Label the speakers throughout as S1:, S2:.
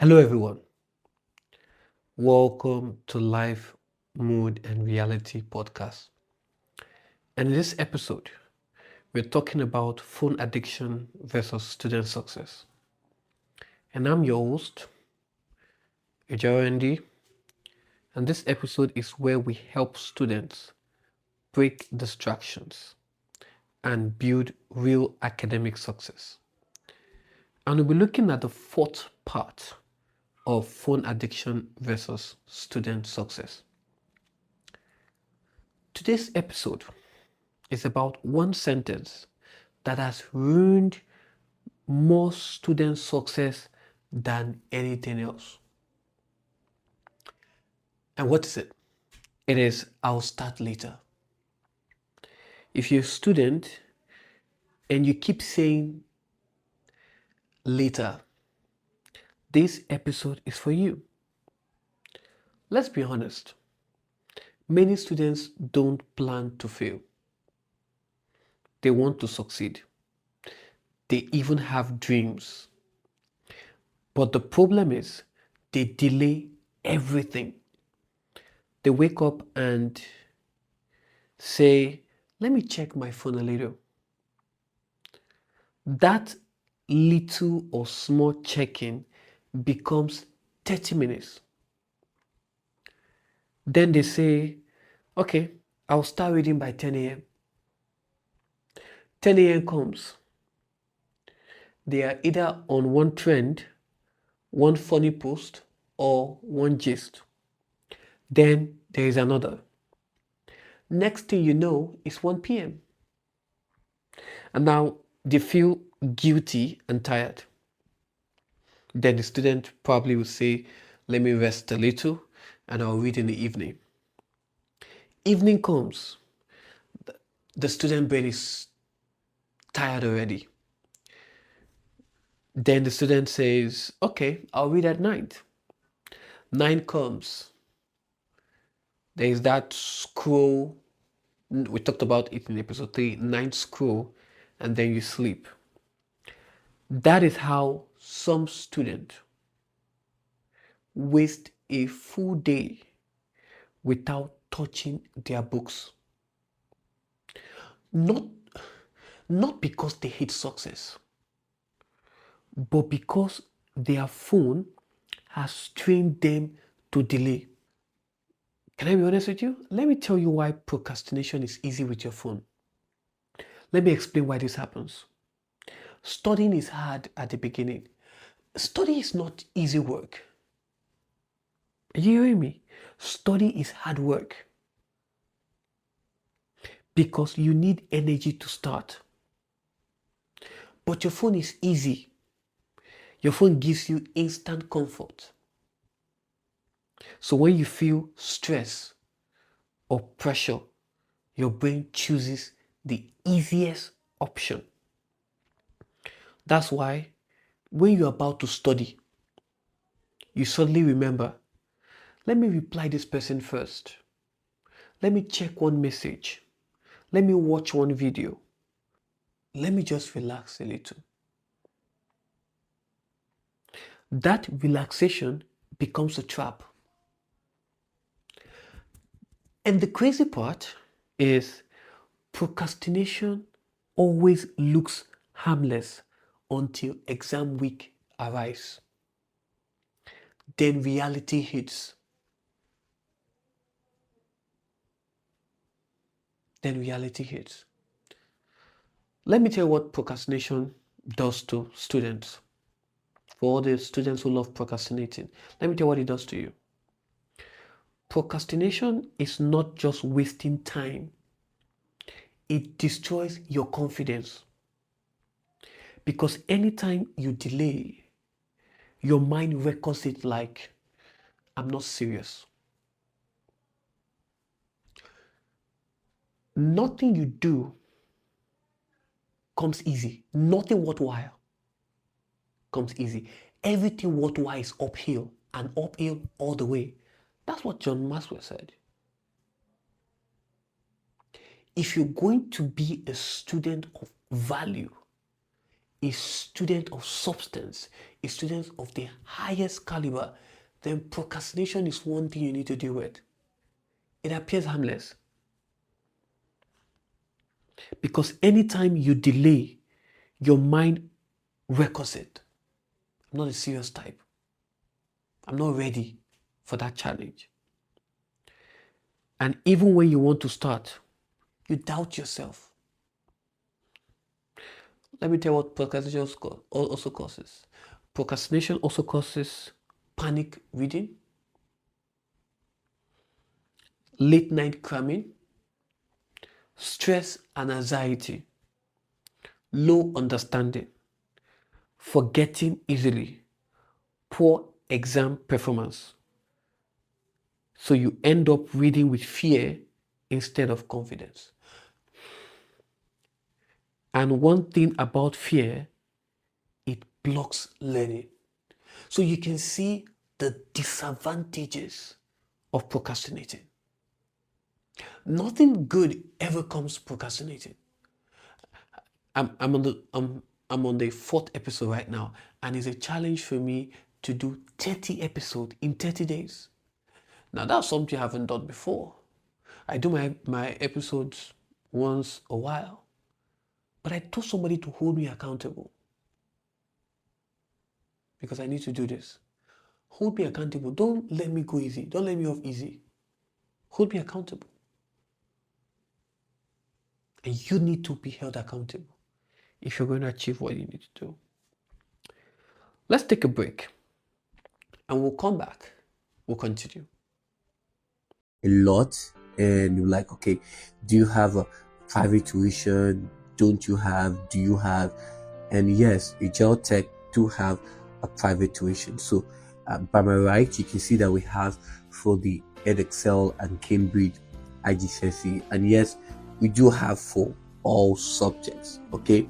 S1: Hello, everyone. Welcome to Life, Mood, and Reality podcast. And in this episode, we're talking about phone addiction versus student success. And I'm your host, Ajiro Ndi. And this episode is where we help students break distractions and build real academic success. And we'll be looking at the fourth part of phone addiction versus student success. Today's episode is about one sentence that has ruined more student success than anything else. And what is it? It is, I'll start later. If you're a student and you keep saying later, this episode is for you. Let's be honest. Many students don't plan to fail. They want to succeed. They even have dreams. But the problem is they delay everything. They wake up and say, let me check my phone a little. That little or small checking becomes 30 minutes. Then they say, okay, I'll start reading by 10 a.m. 10 a.m. comes. They are either on one trend, one funny post, or one gist. Then there is another. Next thing you know, it's 1 p.m. And now they feel guilty and tired. Then the student probably will say, let me rest a little and I'll read in the evening. Evening comes, the student brain is tired already. Then the student says, okay, I'll read at night. 9 comes. There is that scroll. We talked about it in episode 3. 9 scroll, and then you sleep. That is how some students waste a full day without touching their books. Not because they hate success, but because their phone has trained them to delay. Can I be honest with you? Let me tell you why procrastination is easy with your phone. Let me explain why this happens. Studying is hard at the beginning. Study is not easy work. Are you hearing me? Study is hard work because you need energy to start. But your phone is easy. Your phone gives you instant comfort. So when you feel stress or pressure, your brain chooses the easiest option. That's why when you're about to study, you suddenly remember, let me reply this person first. Let me check one message. Let me watch one video. Let me just relax a little. That relaxation becomes a trap. And the crazy part is procrastination always looks harmless until exam week arrives. Then reality hits. Let me tell you what procrastination does to students. For all the students who love procrastinating, let me tell you what it does to you. Procrastination is not just wasting time. It destroys your confidence. Because anytime you delay, your mind records it like, I'm not serious. Nothing you do comes easy. Nothing worthwhile comes easy. Everything worthwhile is uphill and uphill all the way. That's what John Maxwell said. If you're going to be a student of value, a student of substance, a student of the highest caliber, then procrastination is one thing you need to deal with. It appears harmless. Because anytime you delay, your mind records it. I'm not a serious type. I'm not ready for that challenge. And even when you want to start, you doubt yourself. Let me tell you what procrastination also causes. Procrastination also causes panic reading, late night cramming, stress and anxiety, low understanding, forgetting easily, poor exam performance. So you end up reading with fear instead of confidence. And one thing about fear, it blocks learning. So you can see the disadvantages of procrastinating. Nothing good ever comes procrastinating. I'm on the 4th episode right now, and it's a challenge for me to do 30 episodes in 30 days. Now that's something I haven't done before. I do my episodes once a while, but I told somebody to hold me accountable because I need to do this. Hold me accountable. Don't let me go easy. Don't let me off easy. Hold me accountable. And you need to be held accountable if you're going to achieve what you need to do. Let's take a break and we'll come back. We'll continue.
S2: A lot, and you're like, okay, do you have a private tuition? Don't you have? Do you have? And yes, Ajiro Tech do have a private tuition. So by my right, you can see that we have for the Edexcel and Cambridge IGCSE, and yes, we do have for all subjects. Okay,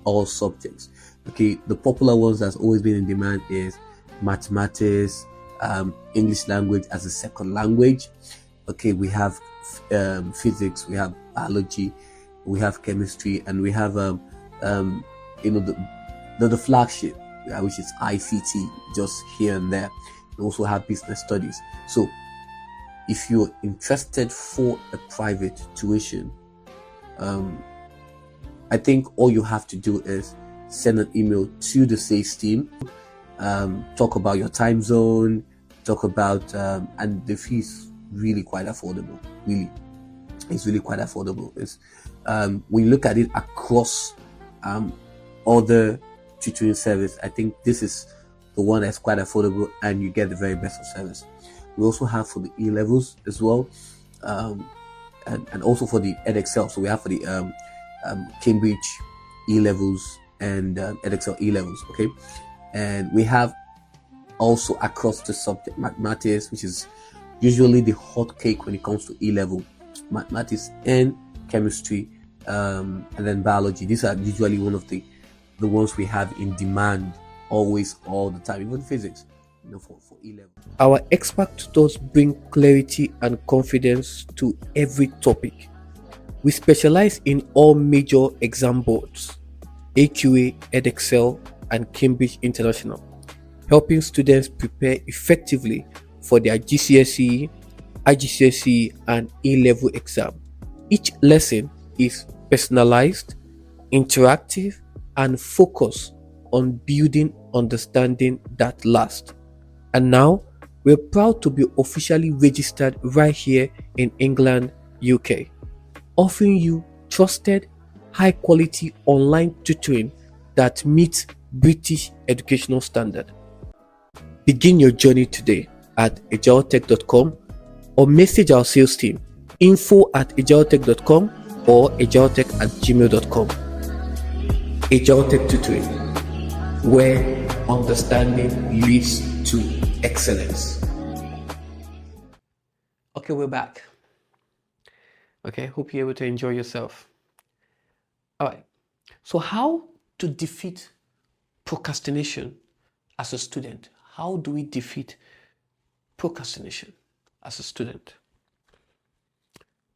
S2: all subjects. Okay, the popular ones that's always been in demand is mathematics, English language as a second language. Okay, we have physics, we have biology, we have chemistry, and we have the flagship, which is ICT, just here and there. We also have business studies. So if you're interested for a private tuition, I think all you have to do is send an email to the sales team, talk about your time zone, talk about and the fees really quite affordable. It's really quite affordable. It's when you look at it across other tutoring service, I think this is the one that's quite affordable and you get the very best of service. We also have for the E-levels as well, and also for the Edexcel. So we have for the Cambridge E-levels and Edexcel E-levels. Okay, and we have also across the subject mathematics, which is usually the hot cake when it comes to E-level, mathematics and chemistry, and then biology. These are usually one of the ones we have in demand always, all the time, even physics, for E-level.
S1: Our expert tutors bring clarity and confidence to every topic. We specialize in all major exam boards, AQA, Edexcel, and Cambridge International, helping students prepare effectively for their GCSE, IGCSE, and A-level exam. Each lesson is personalized, interactive, and focused on building understanding that lasts. And now, we're proud to be officially registered right here in England, UK, offering you trusted, high-quality online tutoring that meets British educational standard. Begin your journey today at ajirotech.com or message our sales team info@ajirotech.com or ajirotech@gmail.com. Ajiro Tech Tutoring, where understanding leads to excellence. Okay, we're back. Okay, hope you're able to enjoy yourself. All right, so how to defeat procrastination as a student? How do we defeat procrastination as a student?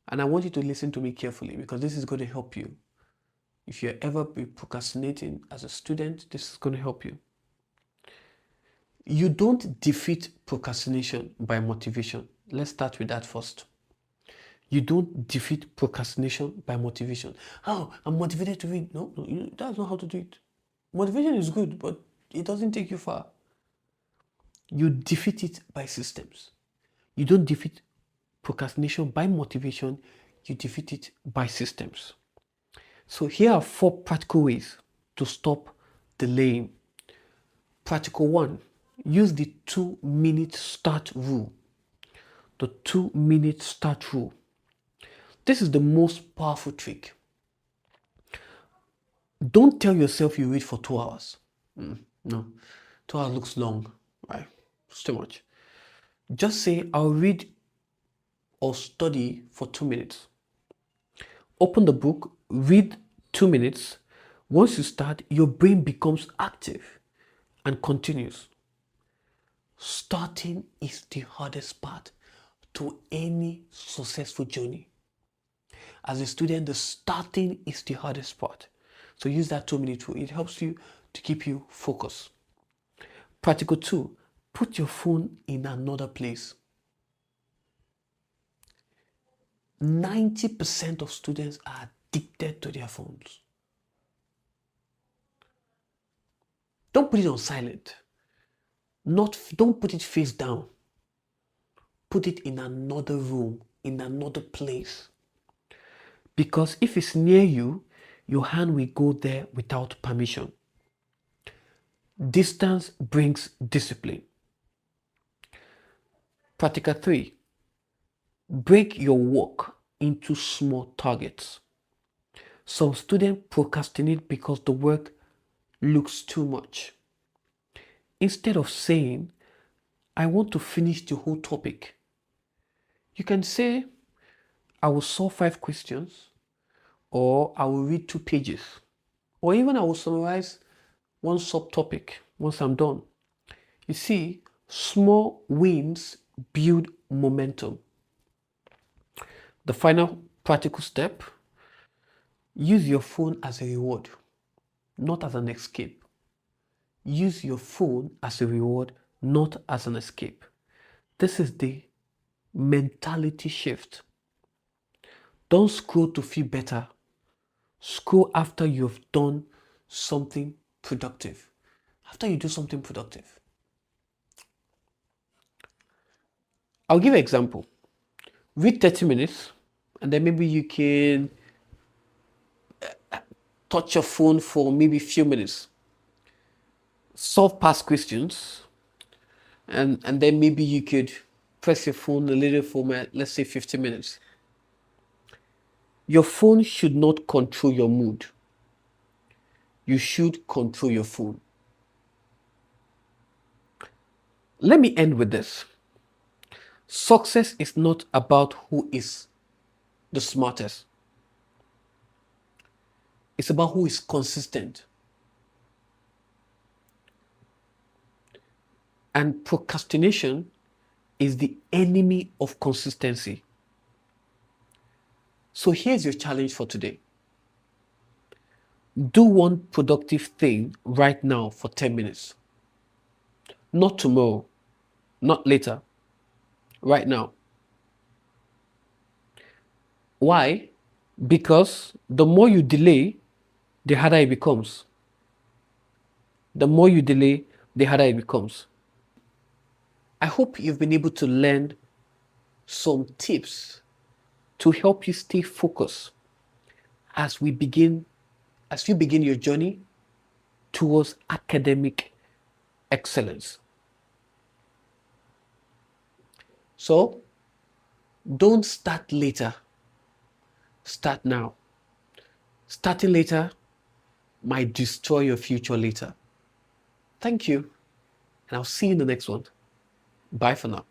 S1: And I want you to listen to me carefully because this is going to help you If you're ever be procrastinating as a student, this is going to help you. You don't defeat procrastination by motivation. Let's start with that first. You don't defeat procrastination by motivation. Oh, I'm motivated to read. No, that's not how to do it. Motivation is good, but it doesn't take you far. You defeat it by systems. You don't defeat procrastination by motivation, you defeat it by systems. So here are 4 practical ways to stop delaying. Practical 1, use the 2-minute start rule. The 2-minute start rule. This is the most powerful trick. Don't tell yourself you read for 2 hours. No, 2 hours looks long, right? It's too much. Just say, I'll read or study for 2 minutes. Open the book, read 2 minutes. Once you start, your brain becomes active and continues. Starting is the hardest part to any successful journey. As a student, the starting is the hardest part. So use that 2-minute rule. It helps you to keep you focused. Practical 2, put your phone in another place. 90% of students are addicted to their phones. Don't put it on silent. Don't put it face down. Put it in another room, in another place. Because if it's near you, your hand will go there without permission. Distance brings discipline. Practical 3, break your work into small targets. Some students procrastinate because the work looks too much. Instead of saying, I want to finish the whole topic, you can say, I will solve 5 questions, or I will read 2 pages, or even I will summarize 1 subtopic once I'm done. You see, small wins build momentum. The final practical step, use your phone as a reward, not as an escape. Use your phone as a reward, not as an escape. This is the mentality shift. Don't scroll to feel better. Scroll after you've done something productive. After you do something productive. I'll give an example. Read 30 minutes, and then maybe you can touch your phone for maybe a few minutes. Solve past questions, and then maybe you could press your phone a little for, let's say, 50 minutes. Your phone should not control your mood. You should control your phone. Let me end with this. Success is not about who is the smartest. It's about who is consistent. And procrastination is the enemy of consistency. So here's your challenge for today. Do one productive thing right now for 10 minutes. Not tomorrow, not later, right now. Why? Because the more you delay, the harder it becomes. The more you delay, the harder it becomes. I hope you've been able to learn some tips to help you stay focused as you begin your journey towards academic excellence. So, don't start later. Start now. Starting later might destroy your future later. Thank you, and I'll see you in the next one. Bye for now.